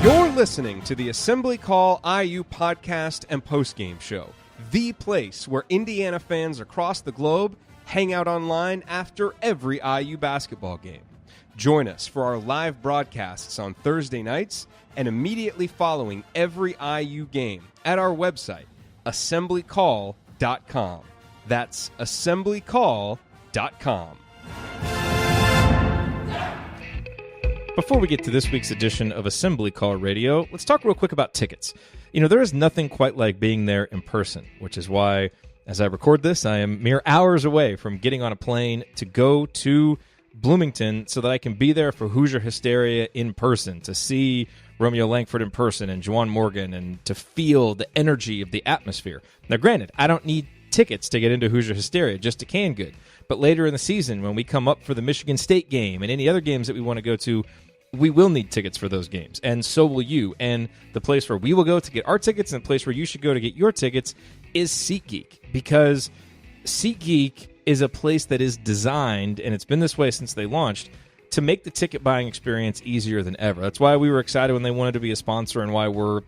You're listening to the Assembly Call IU podcast and postgame show, the place where Indiana fans across the globe hang out online after every IU basketball game. Join us for our live broadcasts on Thursday nights and immediately following every IU game at our website, assemblycall.com. That's assemblycall.com. Before we get to this week's edition of Assembly Call Radio, let's talk real quick about tickets. You know, there is nothing quite like being there in person, which is why, as I record this, I am mere hours away from getting on a plane to go to Bloomington so that I can be there for Hoosier Hysteria in person, to see Romeo Langford in person and Juwan Morgan, and to feel the energy of the atmosphere. Now, granted, I don't need tickets to get into Hoosier Hysteria, just a canned good. But later in the season, when we come up for the Michigan State game and any other games that we want to go to, we will need tickets for those games, and so will you. And the place where we will go to get our tickets and the place where you should go to get your tickets is SeatGeek, because SeatGeek is a place that is designed, and it's been this way since they launched, to make the ticket buying experience easier than ever. That's why we were excited when they wanted to be a sponsor, and why we're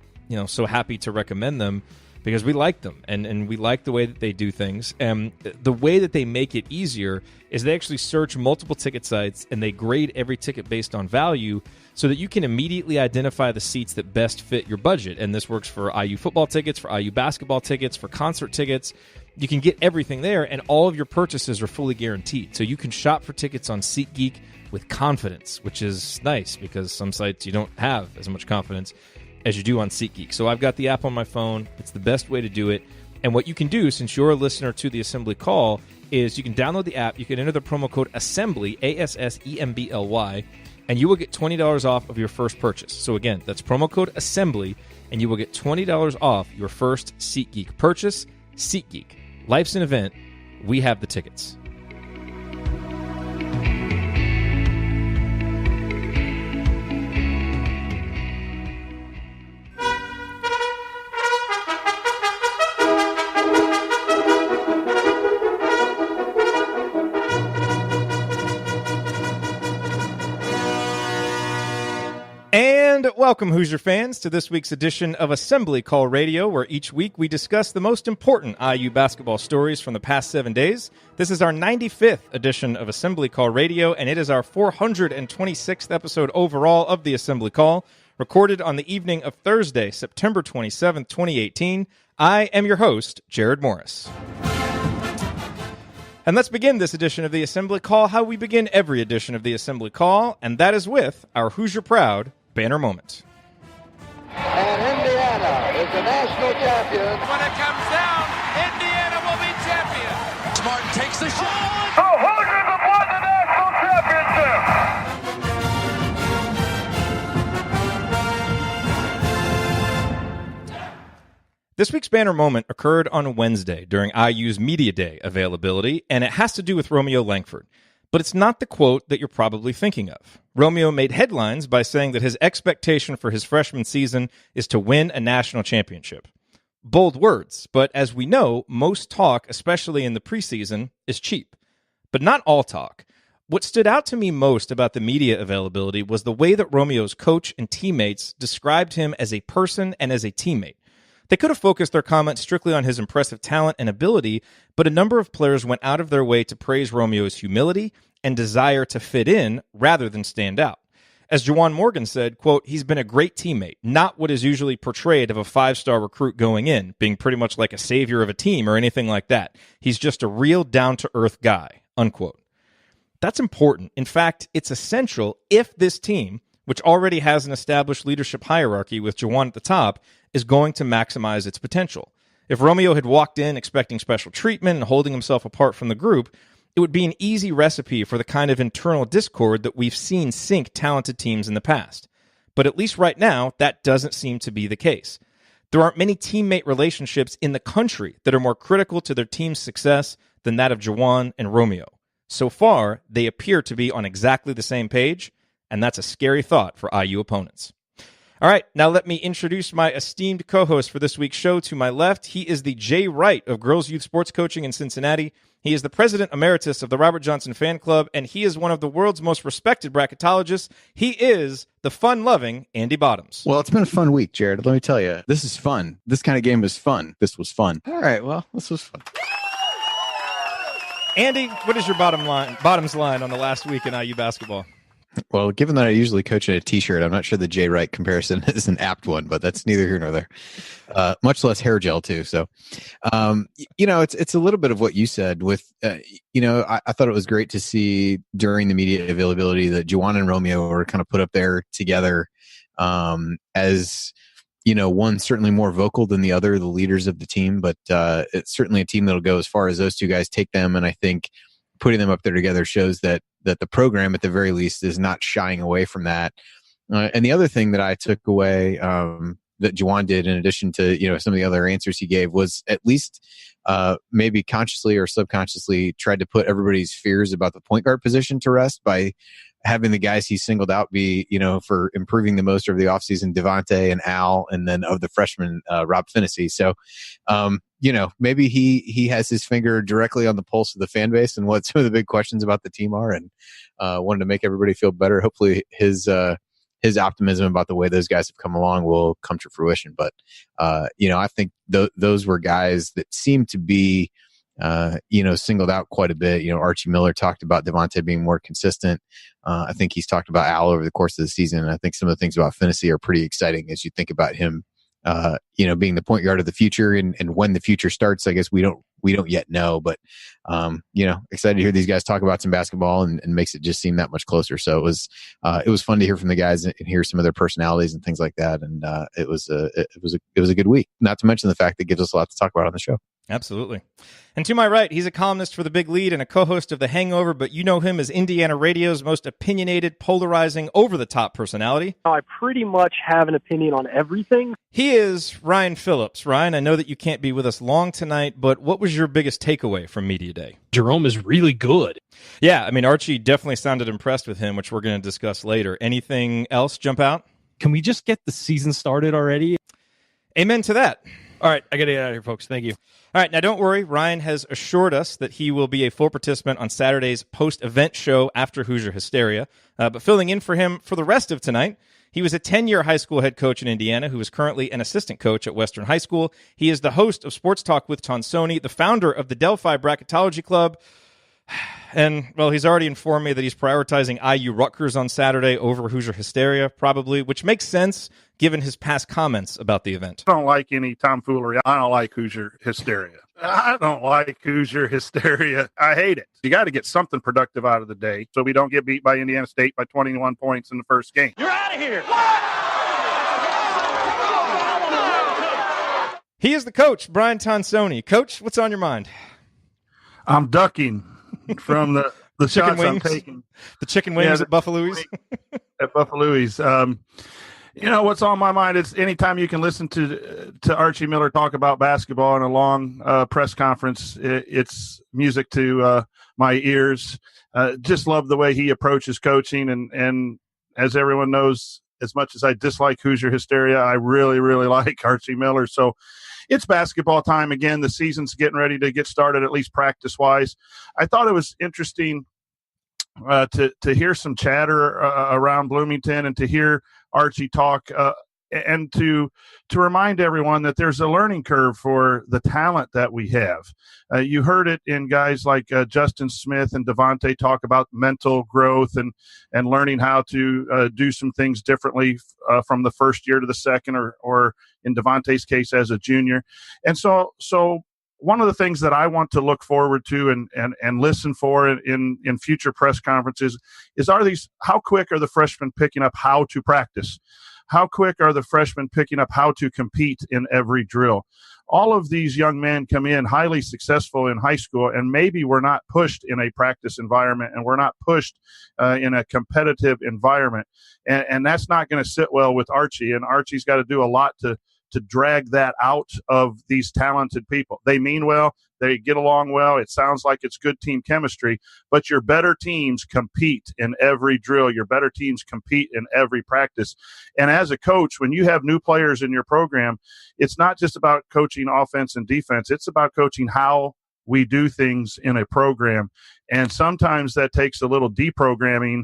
so happy to recommend them, because we like them, and we like the way that they do things. And the way that they make it easier is they actually search multiple ticket sites, and they grade every ticket based on value so that you can immediately identify the seats that best fit your budget. And this works for IU football tickets, for IU basketball tickets, for concert tickets. You can get everything there, and all of your purchases are fully guaranteed. So you can shop for tickets on SeatGeek with confidence, which is nice because some sites you don't have as much confidence as you do on SeatGeek. So I've got the app on my phone. It's the best way to do it. And what you can do, since you're a listener to the Assembly Call, is you can download the app. You can enter the promo code ASSEMBLY, ASSEMBLY, and you will get $20 off of your first purchase. So again, that's promo code ASSEMBLY, and you will get $20 off your first SeatGeek purchase. SeatGeek. Life's an event. We have the tickets. And welcome, Hoosier fans, to this week's edition of Assembly Call Radio, where each week we discuss the most important IU basketball stories from the past 7 days. This is our 95th edition of Assembly Call Radio, and it is our 426th episode overall of the Assembly Call, recorded on the evening of Thursday, September 27th, 2018. I am your host, Jared Morris. And let's begin this edition of the Assembly Call how we begin every edition of the Assembly Call, and that is with our Hoosier Proud banner moment. And Indiana is the national champion. When it comes down, Indiana will be champion. Smart takes the shot. The Hoosiers have won the national championship. This week's banner moment occurred on Wednesday during IU's Media Day availability, and it has to do with Romeo Langford. But it's not the quote that you're probably thinking of. Romeo made headlines by saying that his expectation for his freshman season is to win a national championship. Bold words, but as we know, most talk, especially in the preseason, is cheap. But not all talk. What stood out to me most about the media availability was the way that Romeo's coach and teammates described him as a person and as a teammate. They could have focused their comments strictly on his impressive talent and ability, but a number of players went out of their way to praise Romeo's humility and desire to fit in rather than stand out. As Juwan Morgan said, quote, "He's been a great teammate, not what is usually portrayed of a five-star recruit going in, being pretty much like a savior of a team or anything like that. He's just a real down-to-earth guy," unquote. That's important. In fact, it's essential if this team, which already has an established leadership hierarchy with Juwan at the top, is going to maximize its potential. If Romeo had walked in expecting special treatment and holding himself apart from the group, it would be an easy recipe for the kind of internal discord that we've seen sink talented teams in the past. But at least right now, that doesn't seem to be the case. There aren't many teammate relationships in the country that are more critical to their team's success than that of Juwan and Romeo. So far, they appear to be on exactly the same page, and that's a scary thought for IU opponents. All right, now let me introduce my esteemed co-host for this week's show. To my left, he is the Jay Wright of Girls Youth Sports Coaching in Cincinnati. He is the president emeritus of the Robert Johnson Fan Club, and he is one of the world's most respected bracketologists. He is the fun-loving Andy Bottoms. Well, it's been a fun week, Jared. Let me tell you, this is fun. This kind of game is fun. This was fun. All right, well, this was fun. Andy, what is your bottoms line on the last week in IU basketball? Well, given that I usually coach in a T-shirt, I'm not sure the Jay Wright comparison is an apt one, but that's neither here nor there. Much less hair gel too. So, it's a little bit of what you said. With I thought it was great to see during the media availability that Juwan and Romeo were kind of put up there together as one certainly more vocal than the other, the leaders of the team. But it's certainly a team that'll go as far as those two guys take them, and I think putting them up there together shows that the program, at the very least, is not shying away from that. And the other thing that I took away that Juwan did, in addition to some of the other answers he gave, was at least maybe consciously or subconsciously tried to put everybody's fears about the point guard position to rest by having the guys he singled out be, for improving the most over the offseason, Devontae and Al, and then of the freshman, Rob Finney. So, maybe he has his finger directly on the pulse of the fan base and what some of the big questions about the team are, and wanted to make everybody feel better. Hopefully his optimism about the way those guys have come along will come to fruition. But, I think those were guys that seemed to be, singled out quite a bit. Archie Miller talked about Devontae being more consistent. I think he's talked about Al over the course of the season. And I think some of the things about Finney are pretty exciting as you think about him, being the point guard of the future, and when the future starts, I guess we don't yet know, but, excited to hear these guys talk about some basketball and makes it just seem that much closer. So it was fun to hear from the guys and hear some of their personalities and things like that. And, it was a good week, not to mention the fact that it gives us a lot to talk about on the show. Absolutely. And to my right, he's a columnist for The Big Lead and a co-host of The Hangover, but you know him as Indiana radio's most opinionated, polarizing, over-the-top personality. I pretty much have an opinion on everything. He is Ryan Phillips. Ryan, I know that you can't be with us long tonight, but what was your biggest takeaway from Media Day? Jerome is really good. Yeah, Archie definitely sounded impressed with him, which we're going to discuss later. Anything else jump out? Can we just get the season started already? Amen to that. All right, I got to get out of here, folks. Thank you. All right, now don't worry. Ryan has assured us that he will be a full participant on Saturday's post-event show after Hoosier Hysteria. But filling in for him for the rest of tonight, he was a 10-year high school head coach in Indiana who is currently an assistant coach at Western High School. He is the host of Sports Talk with Tonsoni, the founder of the Delphi Bracketology Club. And, well, he's already informed me that he's prioritizing IU Rutgers on Saturday over Hoosier Hysteria, probably, which makes sense given his past comments about the event. I don't like any tomfoolery. I don't like Hoosier Hysteria. I don't like Hoosier Hysteria. I hate it. You got to get something productive out of the day so we don't get beat by Indiana State by 21 points in the first game. You're out of here. He is the coach, Brian Tonsoni. Coach, what's on your mind? I'm ducking from the chicken shots wings. I'm taking. The chicken wings at Buffalo's? At Buffalo's. What's on my mind is anytime you can listen to Archie Miller talk about basketball in a long press conference, it's music to my ears. Just love the way he approaches coaching. And as everyone knows, as much as I dislike Hoosier Hysteria, I really, really like Archie Miller. So it's basketball time again. The season's getting ready to get started, at least practice-wise. I thought it was interesting to hear some chatter around Bloomington and to hear Archie talk and to remind everyone that there's a learning curve for the talent that we have. You heard it in guys like Justin Smith and Devontae talk about mental growth and learning how to do some things differently from the first year to the second, or in Devontae's case as a junior. And so one of the things that I want to look forward to and listen for in future press conferences is how quick are the freshmen picking up how to practice? How quick are the freshmen picking up how to compete in every drill? All of these young men come in highly successful in high school, and maybe we're not pushed in a practice environment and we're not pushed in a competitive environment. And that's not going to sit well with Archie, and Archie's got to do a lot to drag that out of these talented people. They mean well. They get along well. It sounds like it's good team chemistry, but your better teams compete in every drill. Your better teams compete in every practice. And as a coach, when you have new players in your program, it's not just about coaching offense and defense. It's about coaching how we do things in a program. And sometimes that takes a little deprogramming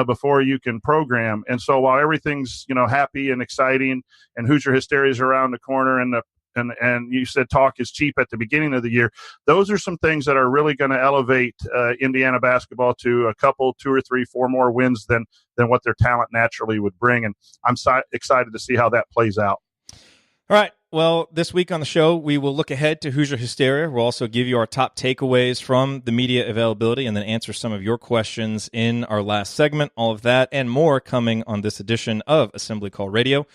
before you can program. And so while everything's, happy and exciting and Hoosier Hysteria is around the corner and you said talk is cheap at the beginning of the year, those are some things that are really going to elevate Indiana basketball to a couple, 2 or 3, 4 more wins than what their talent naturally would bring. And I'm excited to see how that plays out. All right. Well, this week on the show, we will look ahead to Hoosier Hysteria. We'll also give you our top takeaways from the media availability and then answer some of your questions in our last segment. All of that and more coming on this edition of Assembly Call Radio.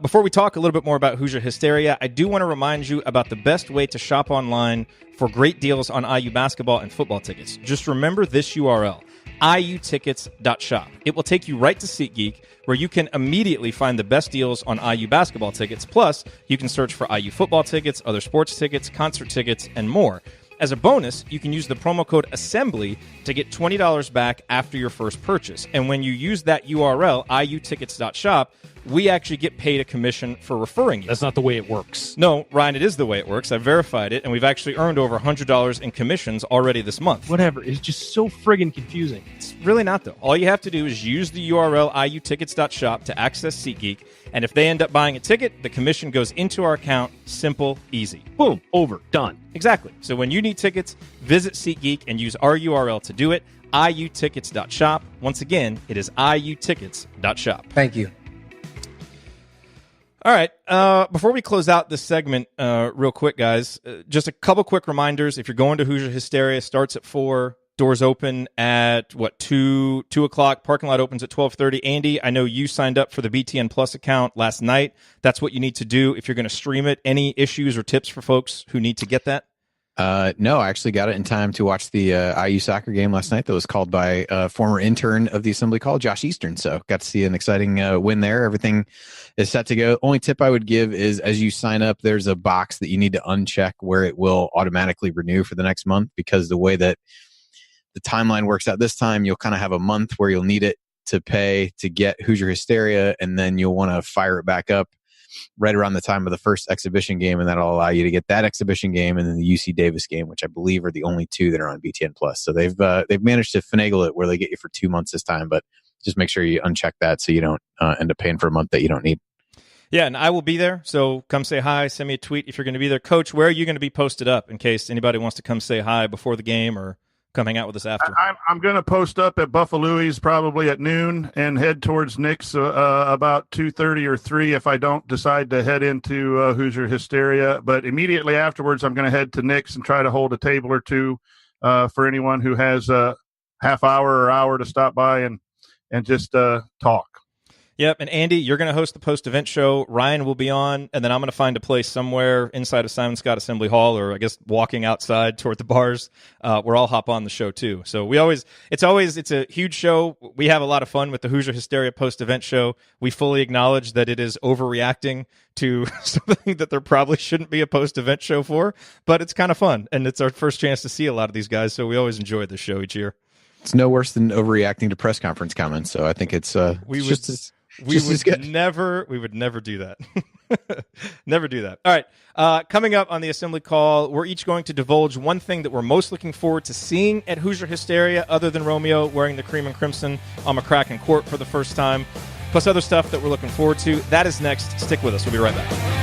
Before we talk a little bit more about Hoosier Hysteria, I do want to remind you about the best way to shop online for great deals on IU basketball and football tickets. Just remember this URL, iutickets.shop. It will take you right to SeatGeek, where you can immediately find the best deals on IU basketball tickets. Plus, you can search for IU football tickets, other sports tickets, concert tickets, and more. As a bonus, you can use the promo code ASSEMBLY to get $20 back after your first purchase. And when you use that URL, iutickets.shop, we actually get paid a commission for referring you. That's not the way it works. No, Ryan, it is the way it works. I've verified it, and we've actually earned over $100 in commissions already this month. Whatever. It's just so friggin' confusing. It's really not, though. All you have to do is use the URL iutickets.shop to access SeatGeek, and if they end up buying a ticket, the commission goes into our account. Simple, easy. Boom. Over. Done. Exactly. So when you need tickets, visit SeatGeek and use our URL to do it, iutickets.shop. Once again, it is iutickets.shop. Thank you. All right. Before we close out this segment, real quick, guys, just a couple quick reminders. If you're going to Hoosier Hysteria, starts at 4. Doors open at 2 o'clock. Parking lot opens at 12:30. Andy, I know you signed up for the BTN Plus account last night. That's what you need to do if you're going to stream it. Any issues or tips for folks who need to get that? No, I actually got it in time to watch the IU soccer game last night that was called by a former intern of the Assembly Call, Josh Eastern. So got to see an exciting win there. Everything is set to go. Only tip I would give is as you sign up, there's a box that you need to uncheck where it will automatically renew for the next month, because the way that the timeline works out this time, you'll kind of have a month where you'll need it to pay to get Hoosier Hysteria, and then you'll want to fire it back up right around the time of the first exhibition game, and that'll allow you to get that exhibition game and then the UC Davis game, which I believe are the only 2 that are on BTN Plus. So they've managed to finagle it where they get you for 2 months this time, but just make sure you uncheck that so you don't end up paying for a month that you don't need. Yeah, and I will be there, so come say hi, send me a tweet if you're going to be there. Coach, where are you going to be posted up in case anybody wants to come say hi before the game or come hang out with us after? I'm going to post up at Buffalo's probably at noon and head towards Nick's about 2:30 or 3 if I don't decide to head into Hoosier Hysteria. But immediately afterwards, I'm going to head to Nick's and try to hold a table or two for anyone who has a half hour or hour to stop by and just talk. Yep, and Andy, you're going to host the post-event show. Ryan will be on, and then I'm going to find a place somewhere inside of Simon Scott Assembly Hall, or I guess walking outside toward the bars, where I'll hop on the show too. So it's a huge show. We have a lot of fun with the Hoosier Hysteria post-event show. We fully acknowledge that it is overreacting to something that there probably shouldn't be a post-event show for, but it's kind of fun, and it's our first chance to see a lot of these guys, so we always enjoy this show each year. It's no worse than overreacting to press conference comments, so I think it's we would never do that. Never do that. All right. Coming up on the Assembly Call, we're each going to divulge one thing that we're most looking forward to seeing at Hoosier Hysteria, other than Romeo wearing the cream and crimson on McCracken Court for the first time, plus other stuff that we're looking forward to. That is next. Stick with us. We'll be right back.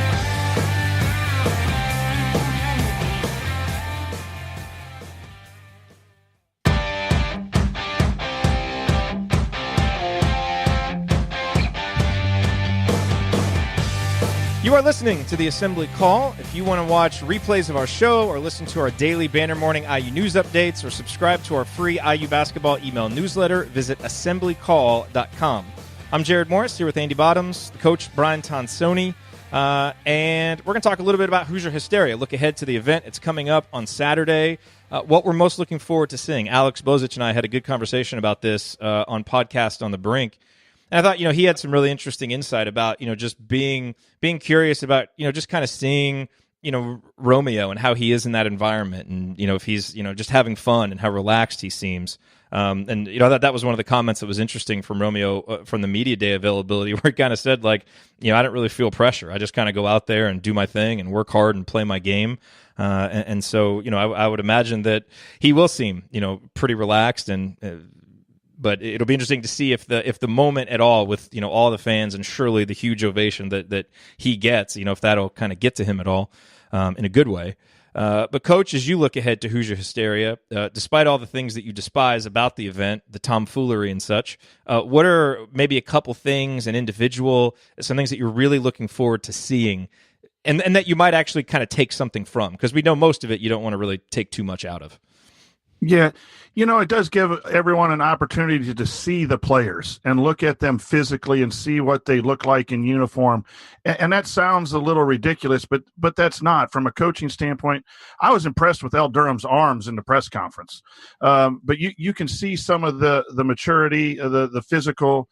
You are listening to the Assembly Call. If you want to watch replays of our show or listen to our daily Banner Morning IU news updates or subscribe to our free IU basketball email newsletter, visit assemblycall.com. I'm Jerod Morris here with Andy Bottoms, the coach Brian Tonsoni, and we're going to talk a little bit about Hoosier Hysteria. Look ahead to the event. It's coming up on Saturday. What we're most looking forward to seeing. Alex Bozich and I had a good conversation about this on Podcast on the Brink. And I thought, he had some really interesting insight about, just being curious about, just kind of seeing Romeo and how he is in that environment, and if he's just having fun and how relaxed he seems. And that was one of the comments that was interesting from Romeo from the media day availability, where he kind of said, like, I don't really feel pressure. I just kind of go out there and do my thing and work hard and play my game. And so I would imagine that he will seem pretty relaxed, and but it'll be interesting to see if the moment at all with all the fans and surely the huge ovation that he gets, if that'll kind of get to him at all in a good way. But Coach, as you look ahead to Hoosier Hysteria, despite all the things that you despise about the event, the tomfoolery and such, what are maybe a couple things, some things that you're really looking forward to seeing, and that you might actually kind of take something from? Because we know most of it you don't want to really take too much out of. Yeah, it does give everyone an opportunity to see the players and look at them physically and see what they look like in uniform. And that sounds a little ridiculous, but that's not. From a coaching standpoint, I was impressed with Durham's arms in the press conference. But you can see some of the maturity, the physical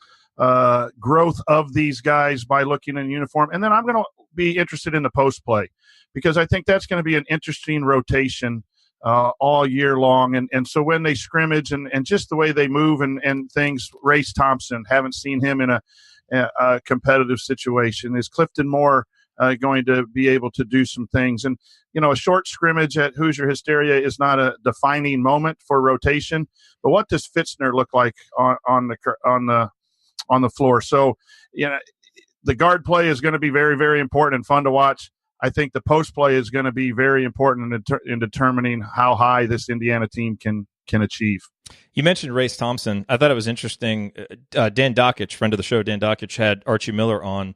growth of these guys by looking in uniform. And then I'm going to be interested in the post play, because I think that's going to be an interesting rotation all year long. And so when they scrimmage and just the way they move and things, Race Thompson, haven't seen him in a competitive situation. Is Clifton Moore going to be able to do some things? And, a short scrimmage at Hoosier Hysteria is not a defining moment for rotation, but what does Fitzner look like on the floor? So, the guard play is going to be very, very important and fun to watch. I think the post play is going to be very important in determining how high this Indiana team can achieve. You mentioned Race Thompson. I thought it was interesting. Dan Dockich, friend of the show, Dan Dockich, had Archie Miller on,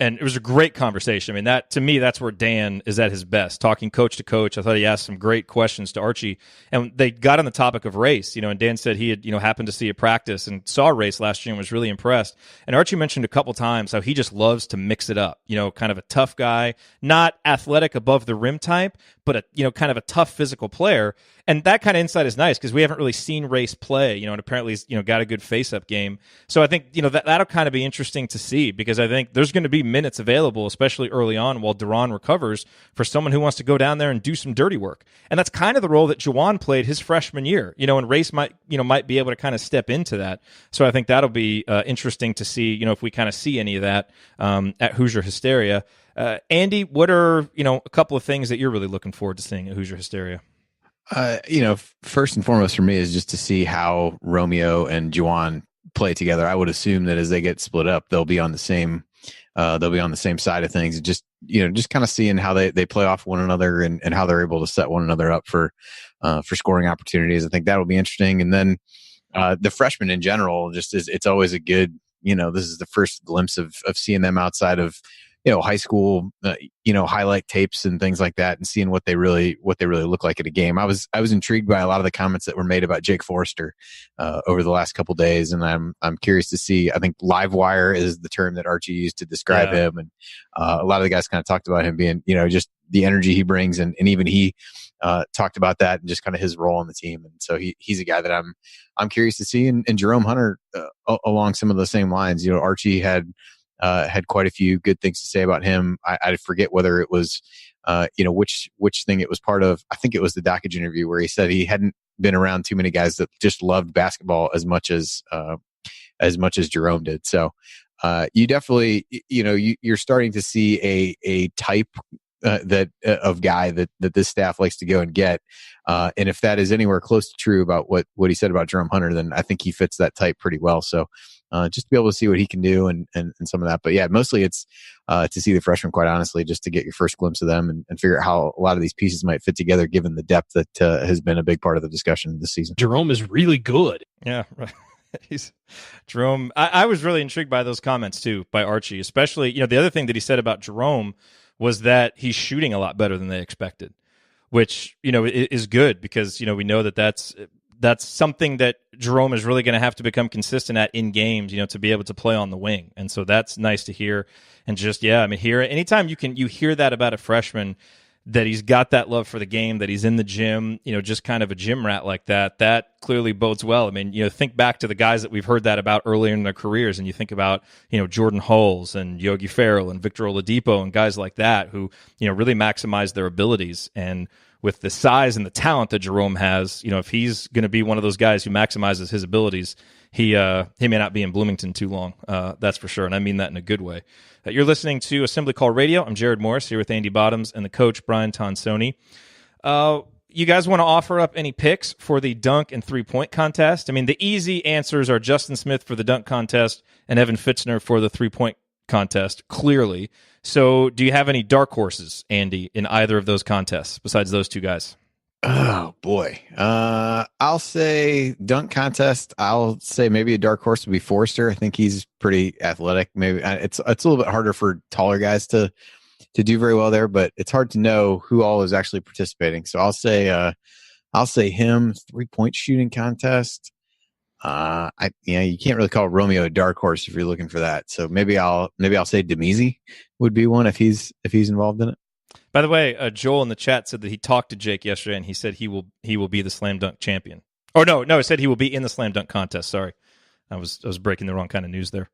and it was a great conversation. I mean, to me, that's where Dan is at his best, talking coach to coach. I thought he asked some great questions to Archie, and they got on the topic of Race. And Dan said he had happened to see a practice and saw Race last year and was really impressed. And Archie mentioned a couple times how he just loves to mix it up. Kind of a tough guy, not athletic above the rim type, but kind of a tough physical player. And that kind of insight is nice because we haven't really seen Race play, and apparently he's, got a good face-up game. So I think, that'll kind of be interesting to see, because I think there's going to be minutes available, especially early on while Durham recovers, for someone who wants to go down there and do some dirty work. And that's kind of the role that Juwan played his freshman year, and Race might be able to kind of step into that. So I think that'll be interesting to see, if we kind of see any of that at Hoosier Hysteria. Andy, what are, a couple of things that you're really looking forward to seeing at Hoosier Hysteria? First and foremost for me is just to see how Romeo and Juwan play together. I would assume that as they get split up, they'll be on the same side of things. Just kind of seeing how they play off one another and how they're able to set one another up for scoring opportunities. I think that'll be interesting. And then the freshmen in general, it's always a good, this is the first glimpse of seeing them outside of high school, highlight tapes and things like that, and seeing what they really look like at a game. I was intrigued by a lot of the comments that were made about Jake Forrester over the last couple days, and I'm curious to see. I think live wire is the term that Archie used to describe him, and a lot of the guys kind of talked about him being, just the energy he brings, and even he talked about that and just kind of his role on the team. And so he's a guy that I'm curious to see, and Jerome Hunter along some of the same lines. Archie had quite a few good things to say about him. I forget whether it was, which thing it was part of. I think it was the Dockage interview where he said he hadn't been around too many guys that just loved basketball as much as Jerome did. So you definitely, you're starting to see a type of guy that this staff likes to go and get. And if that is anywhere close to true about what he said about Jerome Hunter, then I think he fits that type pretty well. So just to be able to see what he can do and some of that. But yeah, mostly it's to see the freshmen, quite honestly, just to get your first glimpse of them and figure out how a lot of these pieces might fit together, given the depth that has been a big part of the discussion this season. Jerome is really good. Yeah, right. He's Jerome. I was really intrigued by those comments too, by Archie, especially, the other thing that he said about Jerome was that he's shooting a lot better than they expected, which, is good because, we know that's something that Jerome is really going to have to become consistent at in games, to be able to play on the wing. And so that's nice to hear. And just, anytime you hear that about a freshman, that he's got that love for the game, that he's in the gym, just kind of a gym rat like that, that clearly bodes well. I mean, think back to the guys that we've heard that about earlier in their careers, and you think about, Jordan Hulls and Yogi Ferrell and Victor Oladipo and guys like that who, really maximize their abilities. And with the size and the talent that Jerome has, if he's going to be one of those guys who maximizes his abilities, he may not be in Bloomington too long. That's for sure. And I mean that in a good way. You're listening to Assembly Call Radio. I'm Jerod Morris here with Andy Bottoms and the coach, Brian Tonsoni. You guys want to offer up any picks for the dunk and three-point contest? I mean, the easy answers are Justin Smith for the dunk contest and Evan Fitzner for the three-point contest, clearly. So do you have any dark horses, Andy, in either of those contests besides those two guys? Oh boy. I'll say dunk contest. I'll say maybe a dark horse would be Forrester. I think he's pretty athletic. Maybe it's a little bit harder for taller guys to do very well there, but it's hard to know who all is actually participating. So I'll say him. 3-point shooting contest. You can't really call Romeo a dark horse if you're looking for that. So maybe I'll say Demizi would be one if he's involved in it. By the way, Joel in the chat said that he talked to Jake yesterday, and he said he will be the slam dunk champion. Or no, he said he will be in the slam dunk contest. Sorry, I was breaking the wrong kind of news there.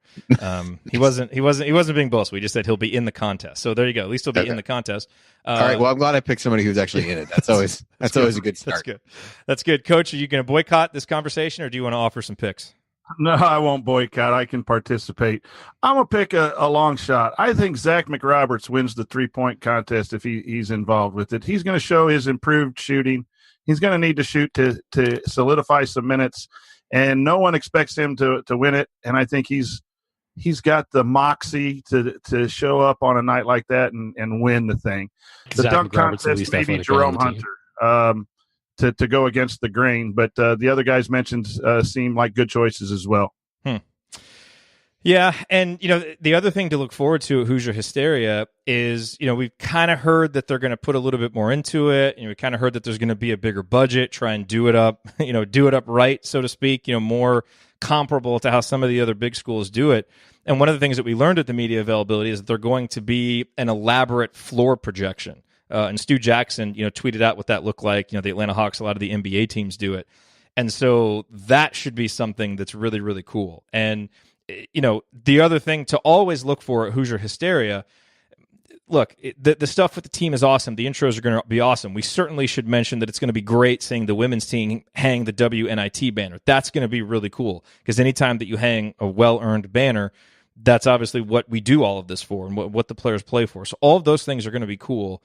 He wasn't being boastful. He just said he'll be in the contest. So there you go. At least he'll be in the contest. All right. Well, I'm glad I picked somebody who's actually in it. That's always a good start. That's good. Coach, are you going to boycott this conversation, or do you want to offer some picks? No, I won't boycott. I can participate. I'm going to pick a long shot. I think Zach McRoberts wins the three-point contest if he's involved with it. He's going to show his improved shooting. He's going to need to shoot to solidify some minutes, and no one expects him to win it. And I think he's got the moxie to show up on a night like that and win the thing. The dunk contest, maybe Jerome Hunter. To go against the grain, but the other guys mentioned seem like good choices as well. Yeah, and the other thing to look forward to at Hoosier Hysteria is we've kind of heard that they're going to put a little bit more into it. We kind of heard that there's going to be a bigger budget, try and do it up, do it up right, so to speak. More comparable to how some of the other big schools do it. And one of the things that we learned at the media availability is that they're going to be an elaborate floor projection. And Stu Jackson, tweeted out what that looked like. The Atlanta Hawks, a lot of the NBA teams do it. And so that should be something that's really, really cool. And, the other thing to always look for at Hoosier Hysteria, look, the stuff with the team is awesome. The intros are going to be awesome. We certainly should mention that it's going to be great seeing the women's team hang the WNIT banner. That's going to be really cool because anytime that you hang a well-earned banner, that's obviously what we do all of this for and what the players play for. So all of those things are going to be cool.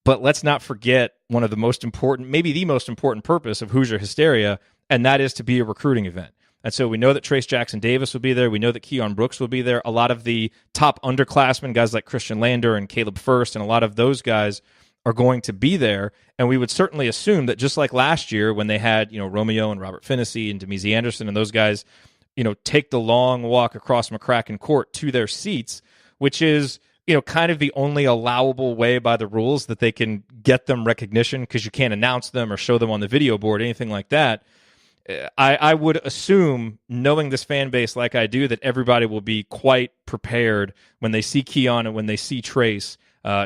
But let's not forget one of the most important, maybe the most important purpose of Hoosier Hysteria, and that is to be a recruiting event. And so we know that Trace Jackson Davis will be there. We know that Keon Brooks will be there. A lot of the top underclassmen, guys like Christian Lander and Caleb First, and a lot of those guys are going to be there. And we would certainly assume that just like last year when they had, Romeo and Robert Finney and Demizi Anderson and those guys, take the long walk across McCracken Court to their seats, which is kind of the only allowable way by the rules that they can get them recognition because you can't announce them or show them on the video board, anything like that. I would assume, knowing this fan base like I do, that everybody will be quite prepared when they see Keon and when they see Trace,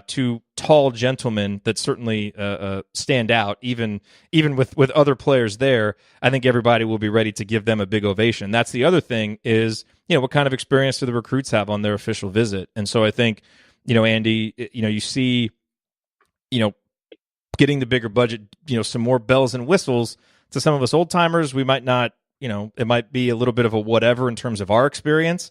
two tall gentlemen that certainly stand out, even with other players there. I think everybody will be ready to give them a big ovation. That's the other thing is, what kind of experience do the recruits have on their official visit? And so I think, Andy, you see, getting the bigger budget, some more bells and whistles to some of us old timers. We might not, it might be a little bit of a whatever in terms of our experience,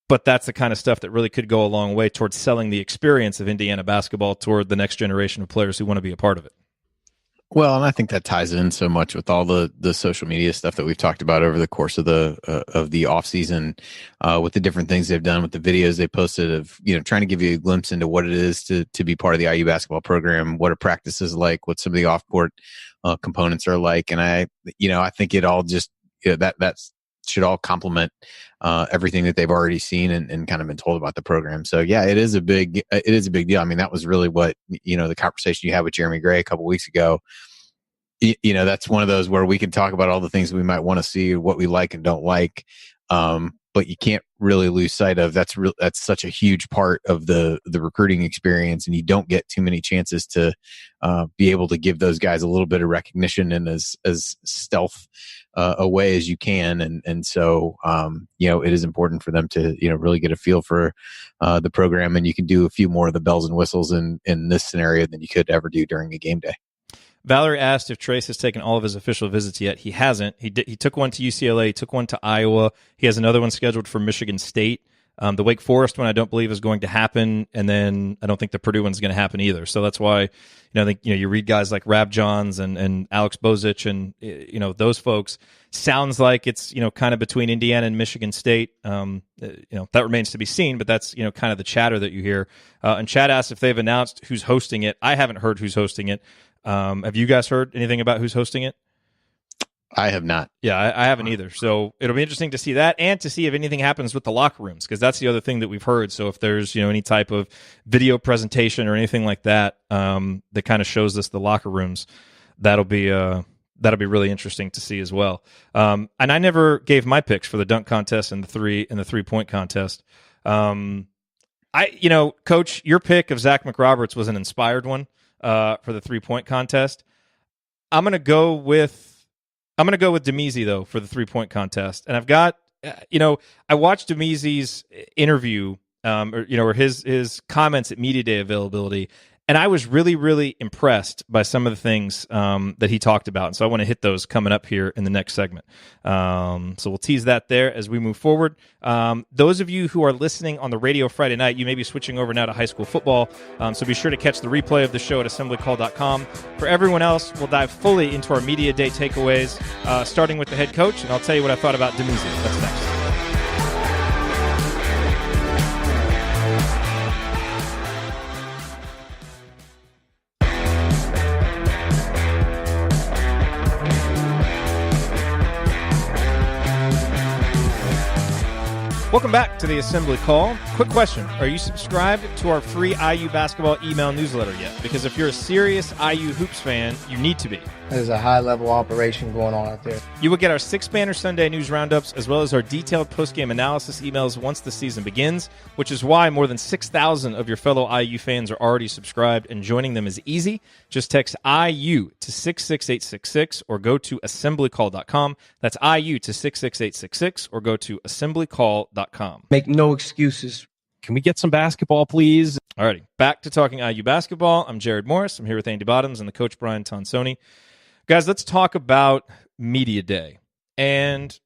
but that's the kind of stuff that really could go a long way towards selling the experience of Indiana basketball toward the next generation of players who want to be a part of it. Well, and I think that ties in so much with all the social media stuff that we've talked about over the course of the off season, with the different things they've done, with the videos they posted of trying to give you a glimpse into what it is to be part of the IU basketball program, what a practice is like, what some of the off court components are like, and I think it all just that should all complement everything that they've already seen and kind of been told about the program. So yeah, it is a big deal. I mean, that was really what, the conversation you had with Jeremy Gray a couple weeks ago, that's one of those where we can talk about all the things we might want to see, what we like and don't like. But but you can't really lose sight of that's such a huge part of the recruiting experience, and you don't get too many chances to be able to give those guys a little bit of recognition in as stealth a way as you can, and so it is important for them to really get a feel for the program, and you can do a few more of the bells and whistles in this scenario than you could ever do during a game day. Valerie asked if Trace has taken all of his official visits yet. He hasn't. He took one to UCLA, took one to Iowa. He has another one scheduled for Michigan State. The Wake Forest one I don't believe is going to happen, and then I don't think the Purdue one's going to happen either. So that's why I think you read guys like Rab Johns and Alex Bozich and those folks. Sounds like it's kind of between Indiana and Michigan State. That remains to be seen, but that's kind of the chatter that you hear. And Chad asked if they've announced who's hosting it. I haven't heard who's hosting it. Have you guys heard anything about who's hosting it? I have not. Yeah, I haven't either. So it'll be interesting to see that and to see if anything happens with the locker rooms, because that's the other thing that we've heard. So if there's any type of video presentation or anything like that that kind of shows us the locker rooms, that'll be really interesting to see as well. And I never gave my picks for the dunk contest and the 3-point contest. Coach, your pick of Zach McRoberts was an inspired one for the 3-point contest. I'm gonna go with Demezi though for the 3-point contest, and I've got I watched Demezi's interview or his comments at Media Day availability, and I was really, really impressed by some of the things that he talked about. And so I want to hit those coming up here in the next segment. So we'll tease that there as we move forward. Those of you who are listening on the radio Friday night, you may be switching over now to high school football. So be sure to catch the replay of the show at assemblycall.com. For everyone else, we'll dive fully into our Media Day takeaways, starting with the head coach. And I'll tell you what I thought about Demezi. That's next. Welcome back to the Assembly Call. Quick question. Are you subscribed to our free IU basketball email newsletter yet? Because if you're a serious IU hoops fan, you need to be. There's a high-level operation going on out there. You will get our 6-banner Sunday news roundups as well as our detailed post-game analysis emails once the season begins, which is why more than 6,000 of your fellow IU fans are already subscribed, and joining them is easy. Just text IU to 66866 or go to assemblycall.com. That's IU to 66866 or go to assemblycall.com. Make no excuses. Can we get some basketball, please? Alrighty, back to talking IU basketball. I'm Jerod Morris. I'm here with Andy Bottoms and the coach Brian Tonsoni. Guys, let's talk about Media Day and,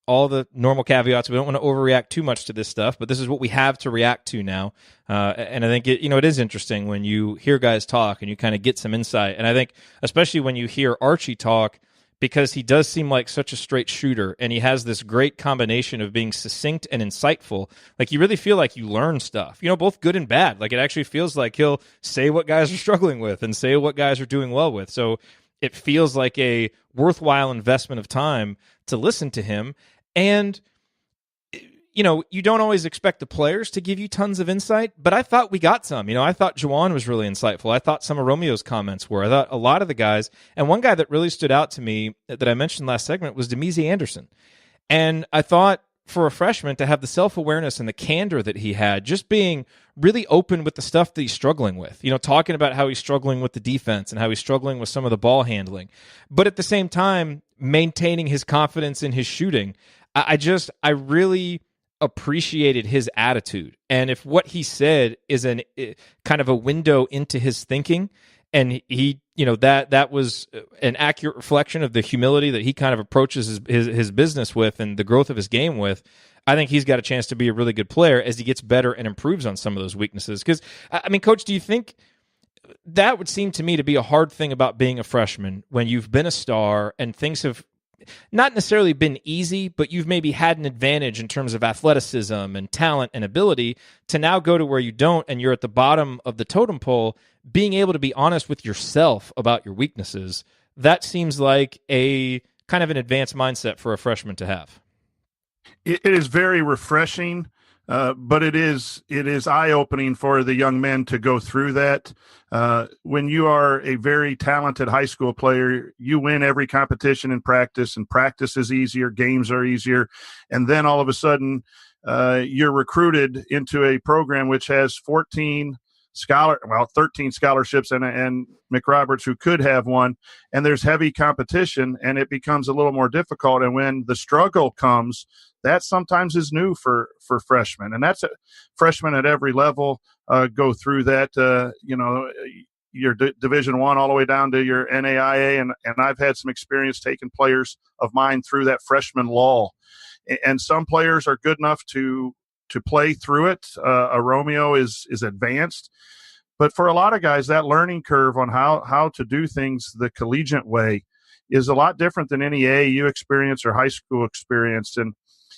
all the normal caveats. We don't want to overreact too much to this stuff, but this is what we have to react to now. And I think it is interesting when you hear guys talk and you kind of get some insight. And I think especially when you hear Archie talk, because he does seem like such a straight shooter, and he has this great combination of being succinct and insightful. Like, you really feel like you learn stuff, both good and bad. Like, it actually feels like he'll say what guys are struggling with and say what guys are doing well with. So it feels like a worthwhile investment of time to listen to him. And, you don't always expect the players to give you tons of insight, but I thought we got some. I thought Juwan was really insightful. I thought some of Romeo's comments were. I thought a lot of the guys, and one guy that really stood out to me that I mentioned last segment was Demezi Anderson. And I thought for a freshman to have the self-awareness and the candor that he had, just being really open with the stuff that he's struggling with, talking about how he's struggling with the defense and how he's struggling with some of the ball handling, but at the same time, maintaining his confidence in his shooting. I really appreciated his attitude. And if what he said is kind of a window into his thinking, and he, that was an accurate reflection of the humility that he kind of approaches his business with and the growth of his game with, I think he's got a chance to be a really good player as he gets better and improves on some of those weaknesses. Because, Coach, do you think that would seem to me to be a hard thing about being a freshman when you've been a star and things have not necessarily been easy, but you've maybe had an advantage in terms of athleticism and talent and ability to now go to where you don't and you're at the bottom of the totem pole, being able to be honest with yourself about your weaknesses? That seems like a kind of an advanced mindset for a freshman to have. It is very refreshing But it is eye-opening for the young men to go through that. When you are a very talented high school player, you win every competition in practice, and practice is easier, games are easier, and then all of a sudden you're recruited into a program which has 13 scholarships and McRoberts who could have one, and there's heavy competition, and it becomes a little more difficult. And when the struggle comes, that sometimes is new for freshmen, and that's freshmen at every level go through that. Your Division I all the way down to your NAIA, and I've had some experience taking players of mine through that freshman lull, and some players are good enough to play through it. A Romeo is advanced, but for a lot of guys, that learning curve on how to do things the collegiate way is a lot different than any AAU experience or high school experience, and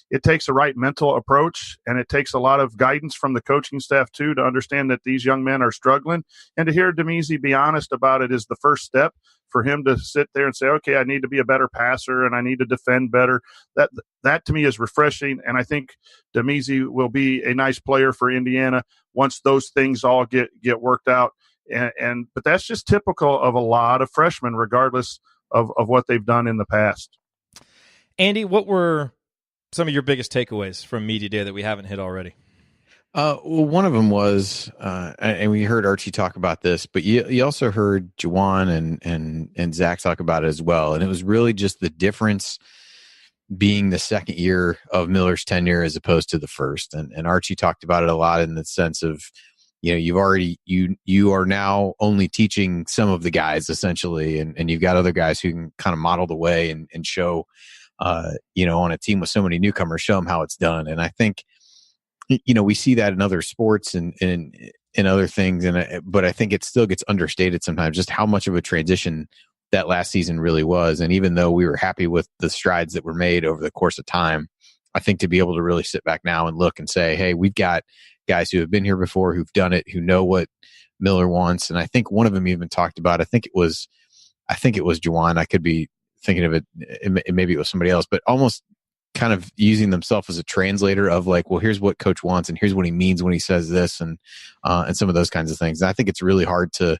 it takes a right mental approach, and it takes a lot of guidance from the coaching staff too to understand that these young men are struggling. And to hear Demezi be honest about it is the first step for him to sit there and say, okay, I need to be a better passer and I need to defend better. That to me is refreshing, and I think Demezi will be a nice player for Indiana once those things all get worked out. But that's just typical of a lot of freshmen, regardless of what they've done in the past. Andy, what were some of your biggest takeaways from Media Day that we haven't hit already? Well, one of them was, and we heard Archie talk about this, but you also heard Juwan and Zach talk about it as well. And it was really just the difference being the second year of Miller's tenure as opposed to the first. And Archie talked about it a lot in the sense of, you are now only teaching some of the guys essentially, and you've got other guys who can kind of model the way and show, on a team with so many newcomers, show them how it's done. And I think, we see that in other sports and in other things, but I think it still gets understated sometimes just how much of a transition that last season really was. And even though we were happy with the strides that were made over the course of time, I think to be able to really sit back now and look and say, hey, we've got guys who have been here before, who've done it, who know what Miller wants. And I think one of them even talked about, I think it was Juwan. I could be thinking of it, maybe it was somebody else, but almost kind of using themselves as a translator of like, well, here's what coach wants and here's what he means when he says this, and some of those kinds of things. And I think it's really hard to,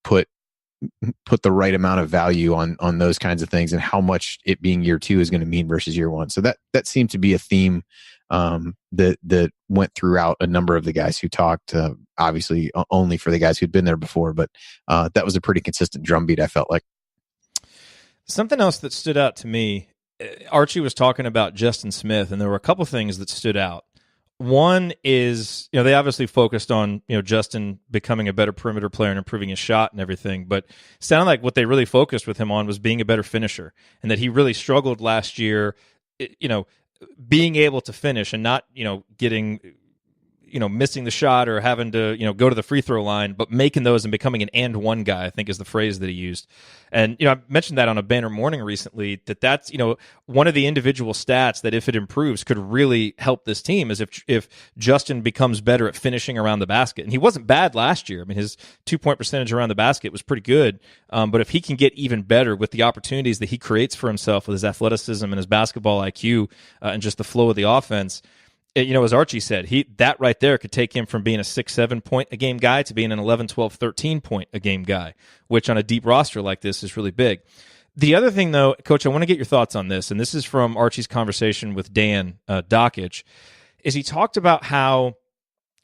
put the right amount of value on those kinds of things and how much it being year two is going to mean versus year one. So that seemed to be a theme that went throughout a number of the guys who talked, obviously only for the guys who'd been there before, but that was a pretty consistent drumbeat, I felt like. Something else that stood out to me, Archie was talking about Justin Smith, and there were a couple things that stood out. One is, they obviously focused on, Justin becoming a better perimeter player and improving his shot and everything, but it sounded like what they really focused with him on was being a better finisher, and that he really struggled last year, being able to finish and not, getting, missing the shot or having to, go to the free throw line, but making those and becoming an and one guy, I think is the phrase that he used. And, I mentioned that on a Banner Morning recently, that's, one of the individual stats that if it improves could really help this team is if Justin becomes better at finishing around the basket. And he wasn't bad last year. I mean, his 2-point percentage around the basket was pretty good. But if he can get even better with the opportunities that he creates for himself with his athleticism and his basketball IQ and just the flow of the offense, as Archie said, that right there could take him from being a 6-7 point a game guy to being an 11, 12, 13 point a game guy, which on a deep roster like this is really big. The other thing, though, Coach, I want to get your thoughts on this, and this is from Archie's conversation with Dan Dockich, is he talked about how,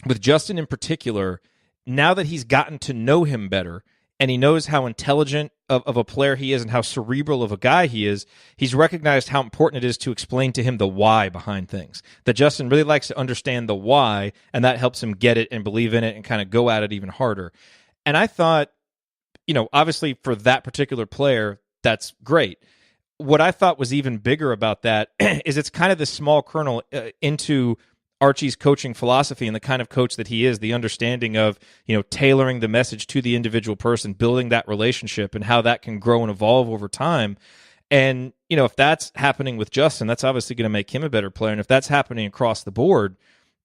with Justin in particular, now that he's gotten to know him better, and he knows how intelligent of a player he is and how cerebral of a guy he is, he's recognized how important it is to explain to him the why behind things. That Justin really likes to understand the why, and that helps him get it and believe in it and kind of go at it even harder. And I thought, obviously for that particular player, that's great. What I thought was even bigger about that is it's kind of the small kernel into Archie's coaching philosophy and the kind of coach that he is, the understanding of, tailoring the message to the individual person, building that relationship and how that can grow and evolve over time. And, if that's happening with Justin, that's obviously going to make him a better player. And if that's happening across the board,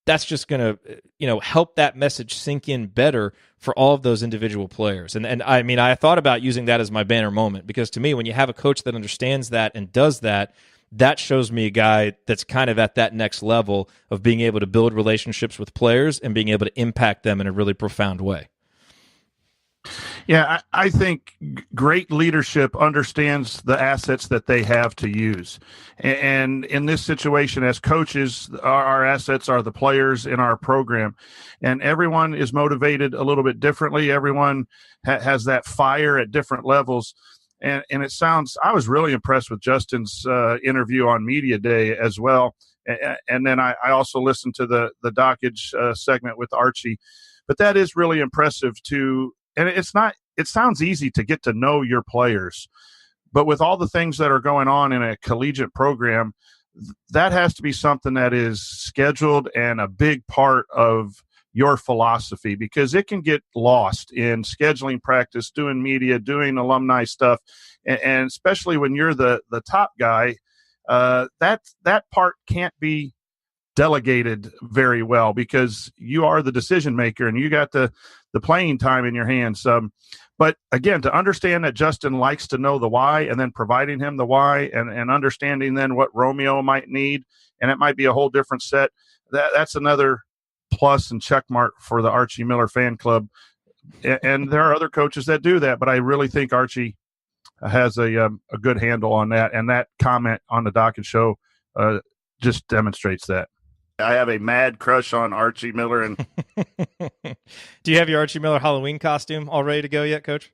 that's just going to, help that message sink in better for all of those individual players. And I mean, I thought about using that as my banner moment, because to me, when you have a coach that understands that and does that, that shows me a guy that's kind of at that next level of being able to build relationships with players and being able to impact them in a really profound way. Yeah, I think great leadership understands the assets that they have to use. And in this situation, as coaches, our assets are the players in our program. And everyone is motivated a little bit differently. Everyone has that fire at different levels. And it sounds, I was really impressed with Justin's interview on Media Day as well. And then I also listened to the dockage segment with Archie. But that is really impressive too. And it sounds easy to get to know your players, but with all the things that are going on in a collegiate program, that has to be something that is scheduled and a big part of your philosophy, because it can get lost in scheduling practice, doing media, doing alumni stuff. And especially when you're the top guy, that part can't be delegated very well, because you are the decision maker and you got the playing time in your hands. But again, to understand that Justin likes to know the why, and then providing him the why, and understanding then what Romeo might need, and it might be a whole different set. That's another plus and check mark for the Archie Miller fan club. And there are other coaches that do that, but I really think Archie has a good handle on that. And that comment on the Docket Show just demonstrates that. I have a mad crush on Archie Miller. And do you have your Archie Miller Halloween costume all ready to go yet, Coach?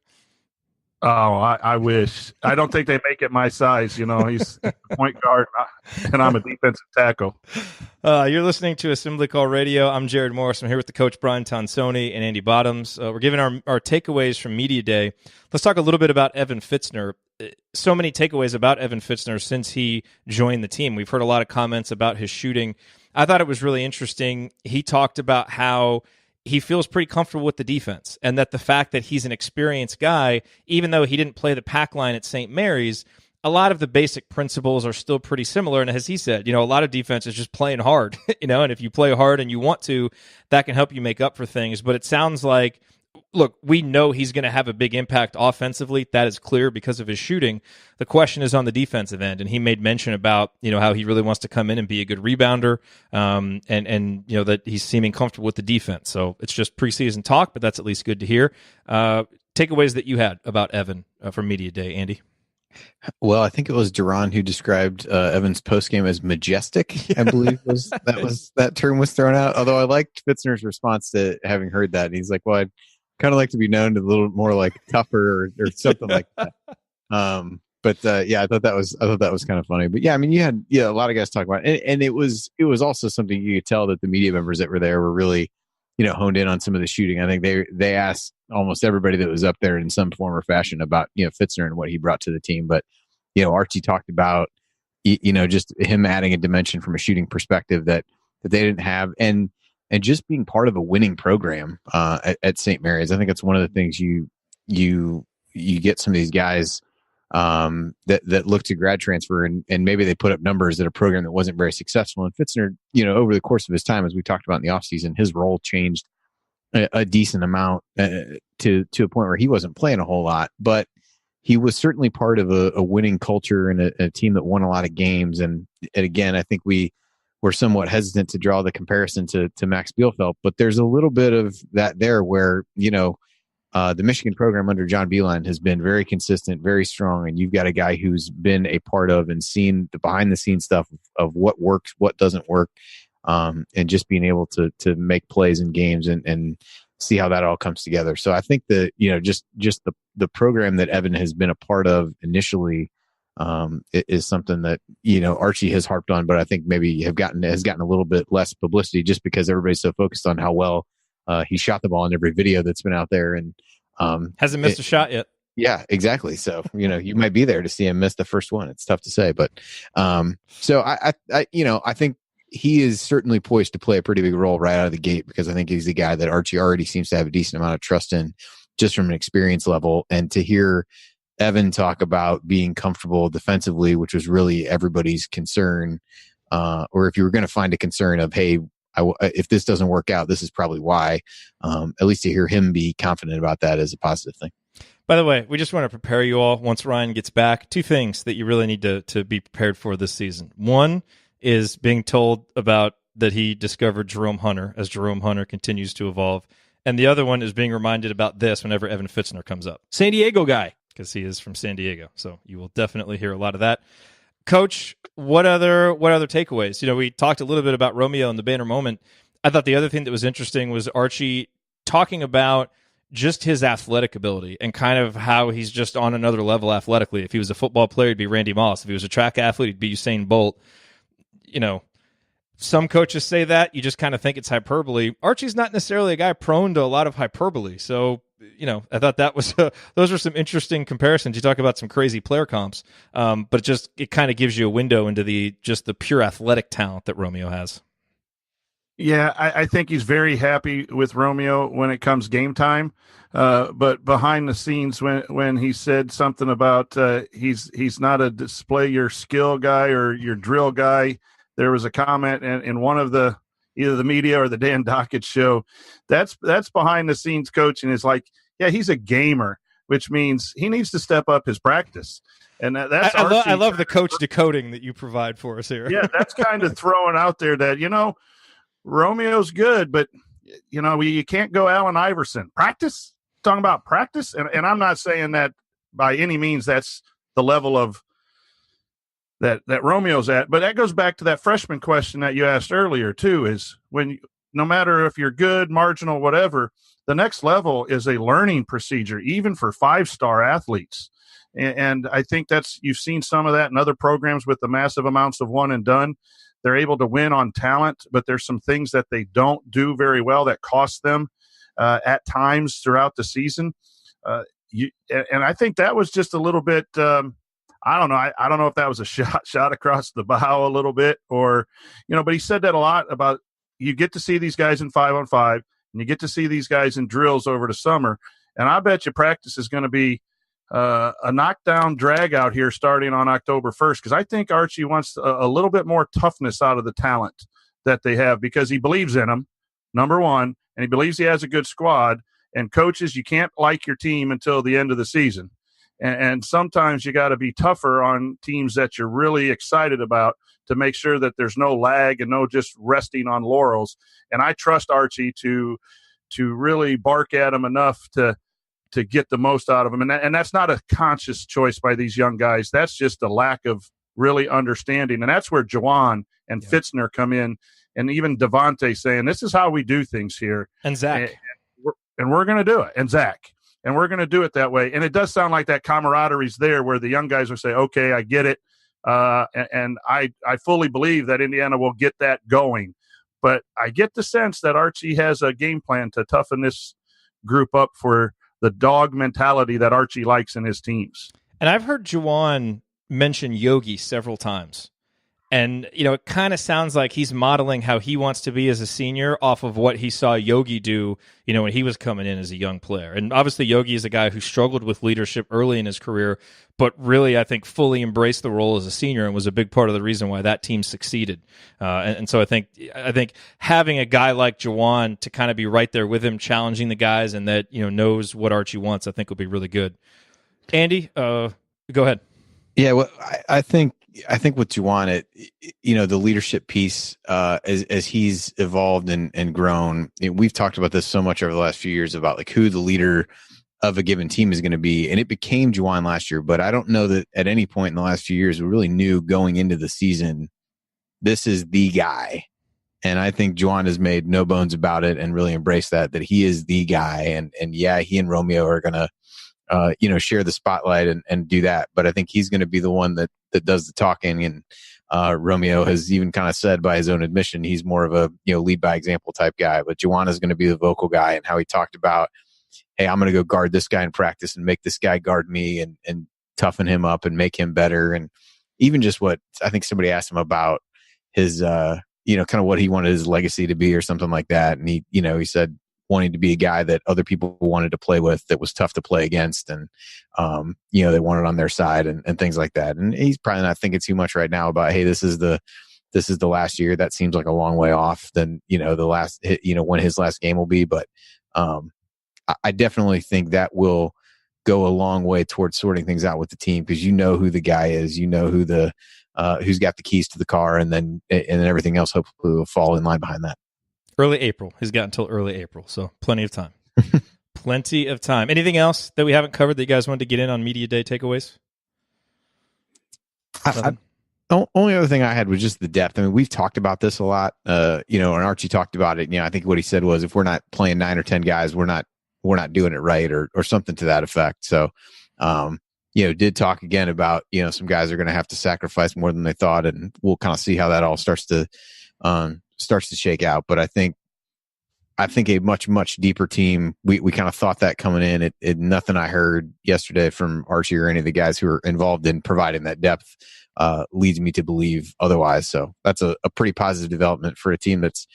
Oh, I wish. I don't think they make it my size. You know, he's a point guard, and I'm a defensive tackle. You're listening to Assembly Call Radio. I'm Jerod Morris. I'm here with the coach, Brian Tonsoni, and Andy Bottoms. We're giving our takeaways from Media Day. Let's talk a little bit about Evan Fitzner. So many takeaways about Evan Fitzner since he joined the team. We've heard a lot of comments about his shooting. I thought it was really interesting. He talked about how he feels pretty comfortable with the defense, and that the fact that he's an experienced guy, even though he didn't play the pack line at St. Mary's, a lot of the basic principles are still pretty similar. And as he said, a lot of defense is just playing hard, and if you play hard and you want to, that can help you make up for things. But it sounds like, look, we know he's going to have a big impact offensively. That is clear because of his shooting. The question is on the defensive end, and he made mention about how he really wants to come in and be a good rebounder, and that he's seeming comfortable with the defense. So it's just preseason talk, but that's at least good to hear. Takeaways that you had about Evan from Media Day, Andy? Well, I think it was Duran who described Evan's postgame as majestic. I believe that term was thrown out. Although I liked Fitzner's response to having heard that, and he's like, "Well, I'd kind of like to be known a little more like tougher or something like that." Yeah, I thought that was kind of funny. But yeah, I mean, you had a lot of guys talk about it, and it was also something you could tell that the media members that were there were really honed in on some of the shooting. I think they asked almost everybody that was up there in some form or fashion about Fitzner and what he brought to the team. But Archie talked about just him adding a dimension from a shooting perspective that they didn't have, and just being part of a winning program at St. Mary's. I think it's one of the things you get some of these guys that look to grad transfer, and maybe they put up numbers at a program that wasn't very successful. And Fitzner, over the course of his time, as we talked about in the offseason, his role changed a decent amount to a point where he wasn't playing a whole lot, but he was certainly part of a winning culture and a team that won a lot of games. And again, I think we're somewhat hesitant to draw the comparison to Max Bielfeldt, but there's a little bit of that there where, the Michigan program under John Beilein has been very consistent, very strong. And you've got a guy who's been a part of and seen the behind the scenes stuff of what works, what doesn't work. And just being able to make plays in games and see how that all comes together. So I think that, just the program that Evan has been a part of initially, is something that Archie has harped on, but I think maybe has gotten a little bit less publicity just because everybody's so focused on how well he shot the ball in every video that's been out there, and hasn't missed a shot yet. Yeah, exactly. So you might be there to see him miss the first one. It's tough to say, but so I think he is certainly poised to play a pretty big role right out of the gate, because I think he's the guy that Archie already seems to have a decent amount of trust in, just from an experience level. And to hear Evan talk about being comfortable defensively, which was really everybody's concern, or if you were going to find a concern of, hey, if this doesn't work out, this is probably why, at least to hear him be confident about that is a positive thing. By the way, we just want to prepare you all once Ryan gets back. Two things that you really need to be prepared for this season. One is being told about that he discovered Jerome Hunter as Jerome Hunter continues to evolve. And the other one is being reminded about this whenever Evan Fitzner comes up. San Diego guy. Because he is from San Diego. So you will definitely hear a lot of that. Coach, what other takeaways? We talked a little bit about Romeo and the banner moment. I thought the other thing that was interesting was Archie talking about just his athletic ability and kind of how he's just on another level athletically. If he was a football player, he'd be Randy Moss. If he was a track athlete, he'd be Usain Bolt. Some coaches say that. You just kind of think it's hyperbole. Archie's not necessarily a guy prone to a lot of hyperbole. So, I thought that was those were some interesting comparisons. You talk about some crazy player comps, but it kind of gives you a window into the pure athletic talent that Romeo has. Yeah, I think he's very happy with Romeo when it comes game time. But behind the scenes, when he said something about he's not a display your skill guy or your drill guy, there was a comment in one of either the media or the Dan Dockett show. That's behind the scenes coaching. Is like, yeah, he's a gamer, which means he needs to step up his practice. And that's I love the coach decoding that you provide for us here. Yeah, that's kind of throwing out there that Romeo's good, but you can't go Allen Iverson. Practice? Talking about practice? And I'm not saying that by any means that's the level of that Romeo's at, but that goes back to that freshman question that you asked earlier too, is no matter if you're good, marginal, whatever, the next level is a learning procedure, even for 5-star athletes. And I think you've seen some of that in other programs with the massive amounts of one and done. They're able to win on talent, but there's some things that they don't do very well that cost them at times throughout the season. And I think that was just a little bit, I don't know. I don't know if that was a shot across the bow a little bit or, but he said that a lot about you get to see these guys in 5-on-5 and you get to see these guys in drills over the summer. And I bet you practice is going to be a knockdown drag out here starting on October 1st, because I think Archie wants a little bit more toughness out of the talent that they have because he believes in them, number one, and he believes he has a good squad. And coaches, you can't like your team until the end of the season. And sometimes you got to be tougher on teams that you're really excited about to make sure that there's no lag and no just resting on laurels. And I trust Archie to really bark at him enough to get the most out of him. And that's not a conscious choice by these young guys. That's just a lack of really understanding. And that's where Juwan and Fitzner come in, and even Devontae saying, this is how we do things here. And Zach. And we're going to do it. And Zach. And we're going to do it that way. And it does sound like that camaraderie's there where the young guys will say, okay, I get it. And I fully believe that Indiana will get that going. But I get the sense that Archie has a game plan to toughen this group up for the dog mentality that Archie likes in his teams. And I've heard Juwan mention Yogi several times. And, it kind of sounds like he's modeling how he wants to be as a senior off of what he saw Yogi do, when he was coming in as a young player. And obviously Yogi is a guy who struggled with leadership early in his career, but really, I think, fully embraced the role as a senior and was a big part of the reason why that team succeeded. And so I think having a guy like Juwan to kind of be right there with him, challenging the guys, and that, knows what Archie wants, I think will be really good. Andy, go ahead. Yeah, well, I think with Juwan, the leadership piece, as he's evolved and grown, we've talked about this so much over the last few years about like who the leader of a given team is going to be. And it became Juwan last year, but I don't know that at any point in the last few years, we really knew going into the season, this is the guy. And I think Juwan has made no bones about it and really embraced that he is the guy. And yeah, he and Romeo are going to, share the spotlight and do that. But I think he's going to be the one that does the talking. And Romeo has even kind of said by his own admission, he's more of a, lead by example type guy. But Juwan is going to be the vocal guy, and how he talked about, hey, I'm going to go guard this guy in practice and make this guy guard me and toughen him up and make him better. And even just what I think somebody asked him about his, kind of what he wanted his legacy to be or something like that. And he said, wanting to be a guy that other people wanted to play with, that was tough to play against, and they wanted on their side and things like that. And he's probably not thinking too much right now about, hey, this is the last year. That seems like a long way off than the last, when his last game will be. But I definitely think that will go a long way towards sorting things out with the team, because you know who the guy is, you know who the who's got the keys to the car, and then everything else hopefully will fall in line behind that. Early April. He's got until early April, so plenty of time. Plenty of time. Anything else that we haven't covered that you guys wanted to get in on Media Day takeaways? Only other thing I had was just the depth. I mean, we've talked about this a lot, and Archie talked about it. I think what he said was, if we're not playing 9 or 10 guys, we're not doing it right, or something to that effect. So, did talk again about, some guys are going to have to sacrifice more than they thought, and we'll kind of see how that all starts to shake out. But I think a much, much deeper team. We kind of thought that coming in. Nothing I heard yesterday from Archie or any of the guys who are involved in providing that depth leads me to believe otherwise. So that's a pretty positive development for a team that's,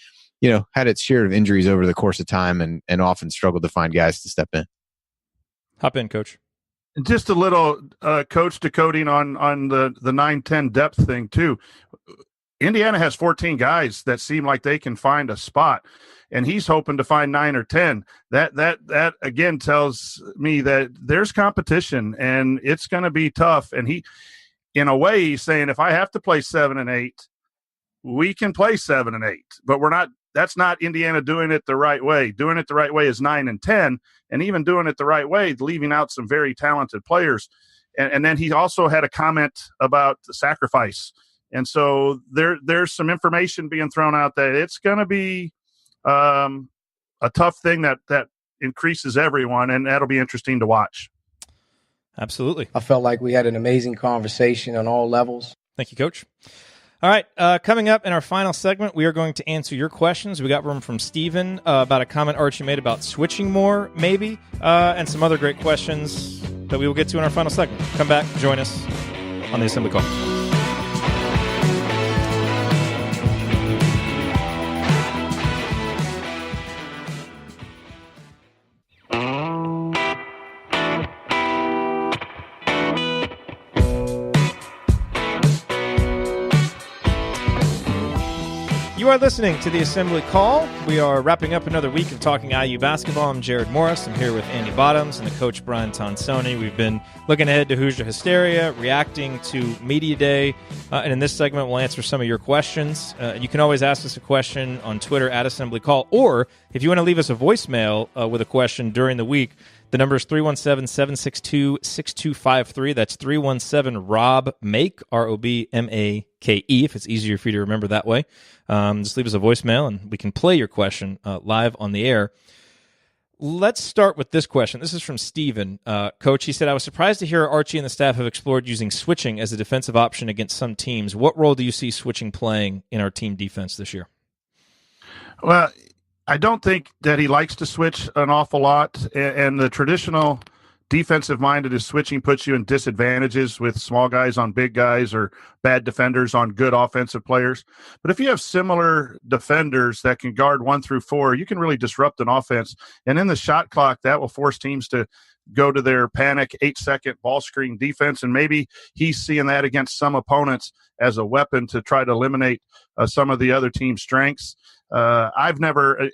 had its share of injuries over the course of time and often struggled to find guys to step in. Hop in, Coach. Just a little coach decoding on the 9-10 depth thing too. Indiana has 14 guys that seem like they can find a spot, and he's hoping to find 9 or 10. That again tells me that there's competition and it's going to be tough. And he, in a way, he's saying, if I have to play 7 and 8, we can play 7 and 8, but we're not. That's not Indiana doing it the right way. Doing it the right way is 9 and 10, and even doing it the right way, leaving out some very talented players. And then he also had a comment about the sacrifice. And so there's some information being thrown out that it's going to be a tough thing that increases everyone, and that'll be interesting to watch. Absolutely. I felt like we had an amazing conversation on all levels. Thank you, Coach. All right, coming up in our final segment, we are going to answer your questions. We got one from Steven about a comment Archie made about switching more, maybe, and some other great questions that we will get to in our final segment. Come back, join us on the Assembly Call. You are listening to the Assembly Call. We are wrapping up another week of talking IU basketball. I'm Jerod Morris. I'm here with Andy Bottoms and the coach Brian Tonsoni. We've been looking ahead to Hoosier Hysteria, reacting to Media Day, and in this segment we'll answer some of your questions. You can always ask us a question on Twitter at Assembly Call, or if you want to leave us a voicemail with a question during the week, the number is 317-762-6253. That's 317-ROB-MAKE, R-O-B-M-A-K-E, if it's easier for you to remember that way. Just leave us a voicemail, and we can play your question live on the air. Let's start with this question. This is from Steven. Coach, he said, I was surprised to hear Archie and the staff have explored using switching as a defensive option against some teams. What role do you see switching playing in our team defense this year? Well, I don't think that he likes to switch an awful lot, and the traditional defensive-minded is switching puts you in disadvantages with small guys on big guys or bad defenders on good offensive players. But if you have similar defenders that can guard 1 through 4, you can really disrupt an offense. And in the shot clock, that will force teams to go to their panic 8-second ball screen defense, and maybe he's seeing that against some opponents as a weapon to try to eliminate some of the other team's strengths. I've never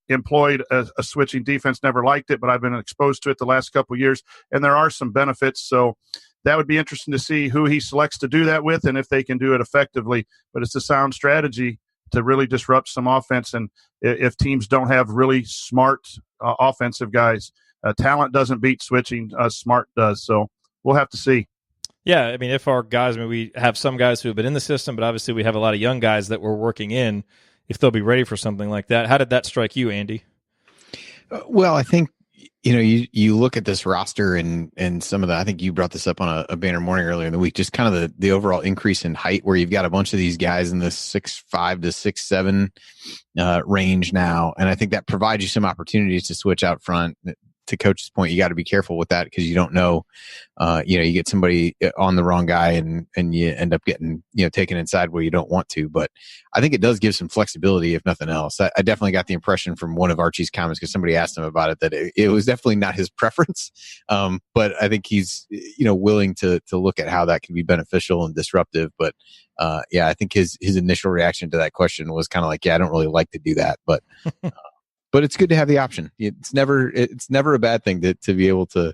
employed a switching defense, never liked it, but I've been exposed to it the last couple of years, and there are some benefits. So that would be interesting to see who he selects to do that with and if they can do it effectively. But it's a sound strategy to really disrupt some offense. And if teams don't have really smart offensive guys, talent doesn't beat switching, smart does. So we'll have to see. Yeah, I mean, if our guys, we have some guys who have been in the system, but obviously we have a lot of young guys that we're working in, if they'll be ready for something like that. How did that strike you, Andy? Well, I think, you look at this roster and some of the, I think you brought this up on a banner morning earlier in the week, just kind of the overall increase in height, where you've got a bunch of these guys in the 6'5" to 6'7" range now. And I think that provides you some opportunities to switch out front. To Coach's point, you got to be careful with that, because you don't know, you get somebody on the wrong guy and you end up getting, taken inside where you don't want to. But I think it does give some flexibility, if nothing else. I definitely got the impression from one of Archie's comments, because somebody asked him about it, that it was definitely not his preference. But I think he's, willing to look at how that can be beneficial and disruptive. But I think his initial reaction to that question was kind of like, I don't really like to do that. But but it's good to have the option. It's never a bad thing to be able to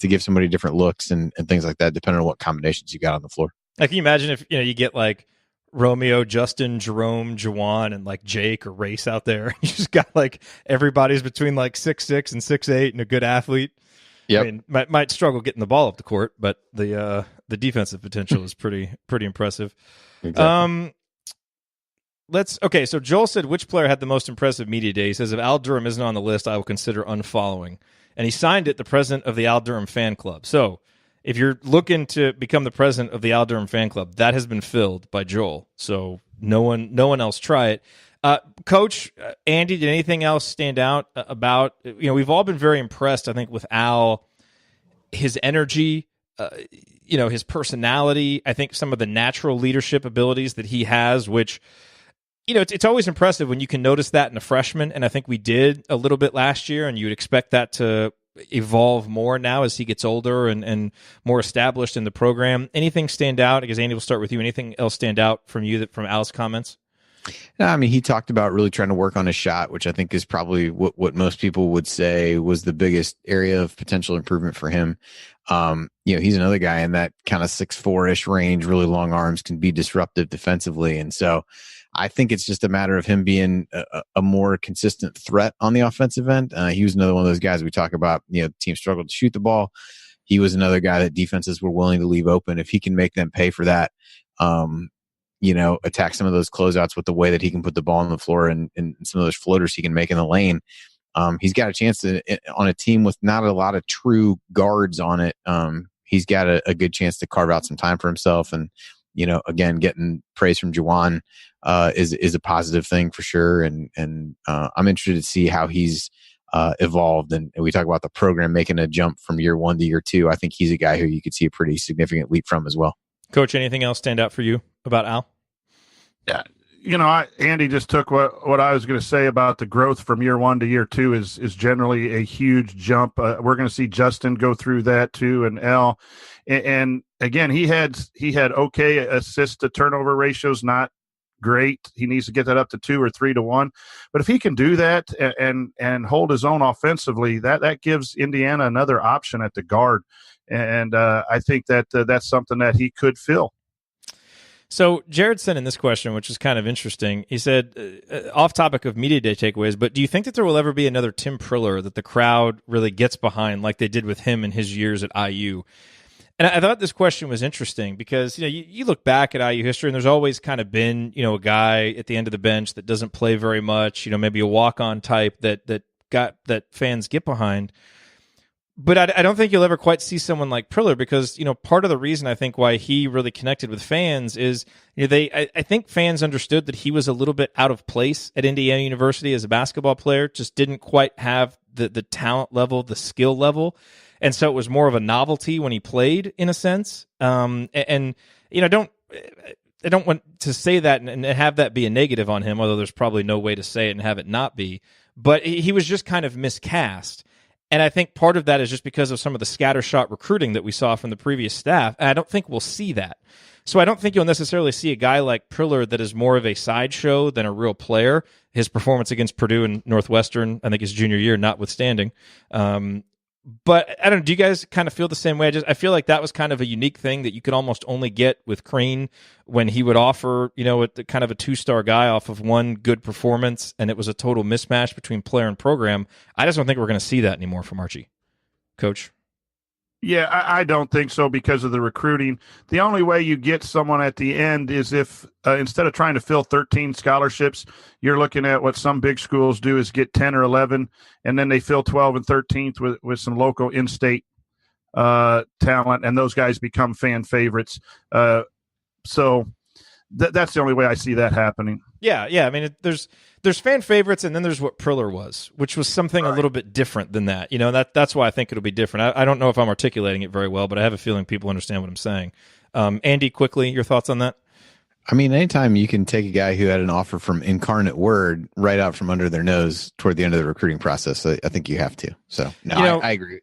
give somebody different looks and things like that, depending on what combinations you got on the floor. Like, can you imagine if you get like Romeo, Justin, Jerome, Juwan, and like Jake or Race out there? You just got like everybody's between like 6'6" and 6'8" and a good athlete. Yep. I mean, might struggle getting the ball up the court, but the defensive potential is pretty impressive. Exactly. Okay, so Joel said, which player had the most impressive media day? He says, if Al Durham isn't on the list, I will consider unfollowing. And he signed it, the president of the Al Durham fan club. So if you're looking to become the president of the Al Durham fan club, that has been filled by Joel. So no one else try it. Coach, Andy, did anything else stand out about, we've all been very impressed, I think, with Al, his energy, his personality. I think some of the natural leadership abilities that he has, which, it's always impressive when you can notice that in a freshman. And I think we did a little bit last year, and you would expect that to evolve more now as he gets older and more established in the program. Anything stand out? I guess, Andy, we'll start with you. Anything else stand out from Al's comments? I mean, he talked about really trying to work on his shot, which I think is probably what most people would say was the biggest area of potential improvement for him. He's another guy in that kind of 6'4" range, really long arms, can be disruptive defensively. And so I think it's just a matter of him being a more consistent threat on the offensive end. He was another one of those guys we talk about, the team struggled to shoot the ball. He was another guy that defenses were willing to leave open. If he can make them pay for that, attack some of those closeouts with the way that he can put the ball on the floor and some of those floaters he can make in the lane. He's got a chance to, on a team with not a lot of true guards on it. He's got a good chance to carve out some time for himself. And, again, getting praise from Juwan is a positive thing for sure. And I'm interested to see how he's evolved. And we talk about the program making a jump from year 1 to year 2. I think he's a guy who you could see a pretty significant leap from as well. Coach, anything else stand out for you about Al? Yeah. Andy just took what I was going to say about the growth from year 1 to year 2 is generally a huge jump. We're going to see Justin go through that too, and Al. And again, he had okay assist to turnover ratios, not great. He needs to get that up to 2 or 3 to 1. But if he can do that and hold his own offensively, that gives Indiana another option at the guard. And I think that that's something that he could fill. So Jared sent in this question, which is kind of interesting. He said, off topic of media day takeaways, but do you think that there will ever be another Tim Priller that the crowd really gets behind like they did with him in his years at IU? And I thought this question was interesting because, you look back at IU history and there's always kind of been, a guy at the end of the bench that doesn't play very much, maybe a walk-on type that fans get behind. But I don't think you'll ever quite see someone like Priller because, part of the reason I think why he really connected with fans is, I think fans understood that he was a little bit out of place at Indiana University as a basketball player, just didn't quite have the talent level, the skill level. And so it was more of a novelty when he played in a sense. I don't want to say that and have that be a negative on him, although there's probably no way to say it and have it not be. But he was just kind of miscast. And I think part of that is just because of some of the scattershot recruiting that we saw from the previous staff. And I don't think we'll see that. So I don't think you'll necessarily see a guy like Priller that is more of a sideshow than a real player. His performance against Purdue and Northwestern, I think his junior year, notwithstanding. But I don't know, do you guys kind of feel the same way? I feel like that was kind of a unique thing that you could almost only get with Crane when he would offer, kind of a 2-star guy off of one good performance, and it was a total mismatch between player and program. I just don't think we're going to see that anymore from Archie. Coach? Yeah, I don't think so because of the recruiting. The only way you get someone at the end is if instead of trying to fill 13 scholarships, you're looking at what some big schools do is get 10 or 11, and then they fill 12 and 13th with some local in-state talent, and those guys become fan favorites. So that's the only way I see that happening. Yeah. I mean, there's fan favorites, and then there's what Priller was, which was something a little bit different than that. That's why I think it'll be different. I don't know if I'm articulating it very well, but I have a feeling people understand what I'm saying. Andy, quickly, your thoughts on that? I mean, anytime you can take a guy who had an offer from Incarnate Word right out from under their nose toward the end of the recruiting process, I think you have to. So, no, I agree.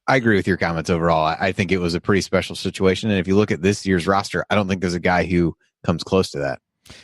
I agree with your comments overall. I think it was a pretty special situation. And if you look at this year's roster, I don't think there's a guy who comes close to that.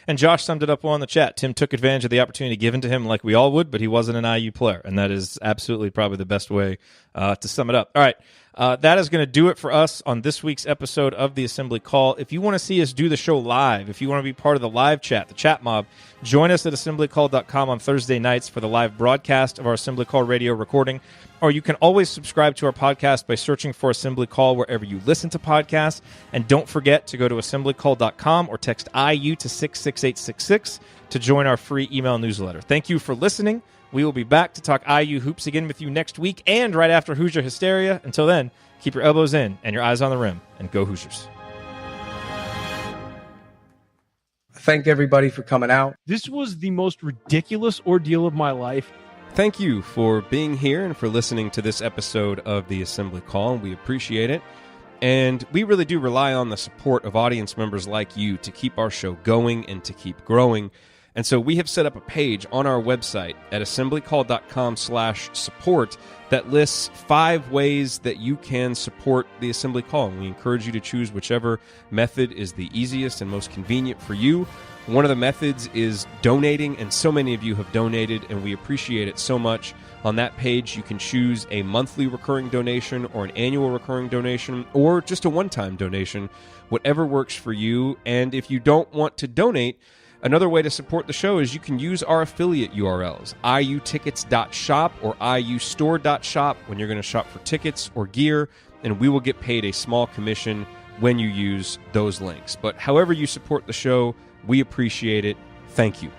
And Josh summed it up well in the chat. Tim took advantage of the opportunity given to him like we all would, but he wasn't an IU player. And that is absolutely probably the best way to sum it up. All right. That is going to do it for us on this week's episode of the Assembly Call. If you want to see us do the show live, if you want to be part of the live chat, the chat mob, join us at assemblycall.com on Thursday nights for the live broadcast of our Assembly Call radio recording. Or you can always subscribe to our podcast by searching for Assembly Call wherever you listen to podcasts. And don't forget to go to assemblycall.com or text IU to 66866 to join our free email newsletter. Thank you for listening. We will be back to talk IU hoops again with you next week and right after Hoosier Hysteria. Until then, keep your elbows in and your eyes on the rim, and go Hoosiers. Thank everybody for coming out. This was the most ridiculous ordeal of my life. Thank you for being here and for listening to this episode of the Assembly Call. We appreciate it. And we really do rely on the support of audience members like you to keep our show going and to keep growing. And so we have set up a page on our website at assemblycall.com/support that lists 5 ways that you can support the Assembly Call. And we encourage you to choose whichever method is the easiest and most convenient for you. One of the methods is donating, and so many of you have donated, and we appreciate it so much. On that page, you can choose a monthly recurring donation or an annual recurring donation or just a one-time donation, whatever works for you. And if you don't want to donate, another way to support the show is you can use our affiliate URLs, iutickets.shop or iustore.shop when you're going to shop for tickets or gear, and we will get paid a small commission when you use those links. But however you support the show, we appreciate it. Thank you.